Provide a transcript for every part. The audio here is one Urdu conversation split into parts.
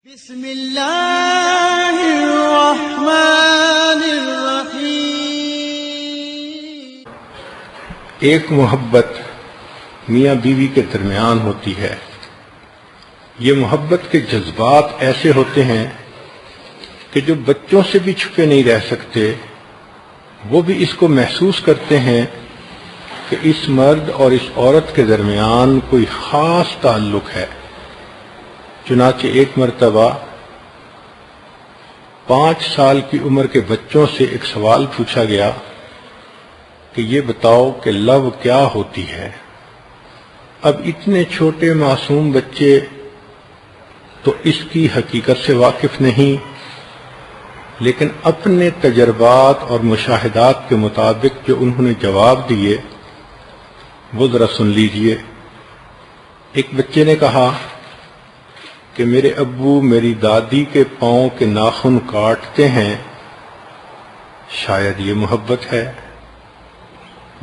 بسم اللہ الرحمن الرحیم۔ ایک محبت میاں بیوی کے درمیان ہوتی ہے۔ یہ محبت کے جذبات ایسے ہوتے ہیں کہ جو بچوں سے بھی چھپے نہیں رہ سکتے، وہ بھی اس کو محسوس کرتے ہیں کہ اس مرد اور اس عورت کے درمیان کوئی خاص تعلق ہے۔ چنانچہ ایک مرتبہ 5 سال کی عمر کے بچوں سے ایک سوال پوچھا گیا کہ یہ بتاؤ کہ لو کیا ہوتی ہے۔ اب اتنے چھوٹے معصوم بچے تو اس کی حقیقت سے واقف نہیں، لیکن اپنے تجربات اور مشاہدات کے مطابق جو انہوں نے جواب دیے وہ ذرا سن لیجئے۔ ایک بچے نے کہا کہ میرے ابو میری دادی کے پاؤں کے ناخن کاٹتے ہیں، شاید یہ محبت ہے۔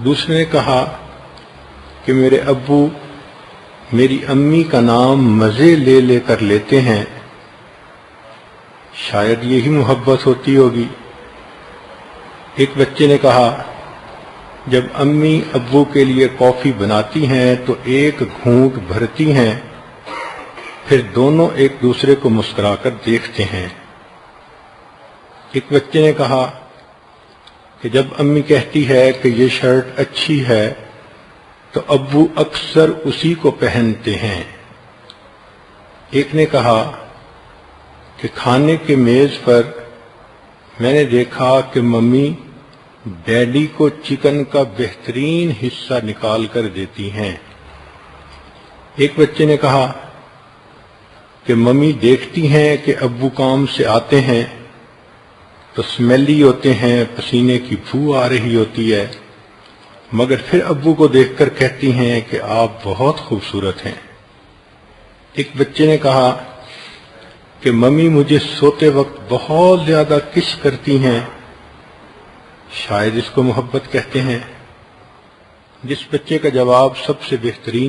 دوسرے نے کہا کہ میرے ابو میری امی کا نام مزے لے لے کر لیتے ہیں، شاید یہی محبت ہوتی ہوگی۔ ایک بچے نے کہا جب امی ابو کے لیے کافی بناتی ہیں تو ایک گھونٹ بھرتی ہیں، پھر دونوں ایک دوسرے کو مسکرا کر دیکھتے ہیں۔ ایک بچے نے کہا کہ جب امی کہتی ہے کہ یہ شرٹ اچھی ہے تو ابو اکثر اسی کو پہنتے ہیں۔ ایک نے کہا کہ کھانے کے میز پر میں نے دیکھا کہ ممی ڈیڈی کو چکن کا بہترین حصہ نکال کر دیتی ہیں۔ ایک بچے نے کہا کہ ممی دیکھتی ہیں کہ ابو کام سے آتے ہیں تو سمیلی ہوتے ہیں، پسینے کی بو آ رہی ہوتی ہے، مگر پھر ابو کو دیکھ کر کہتی ہیں کہ آپ بہت خوبصورت ہیں۔ ایک بچے نے کہا کہ ممی مجھے سوتے وقت بہت زیادہ کس کرتی ہیں، شاید اس کو محبت کہتے ہیں۔ جس بچے کا جواب سب سے بہترین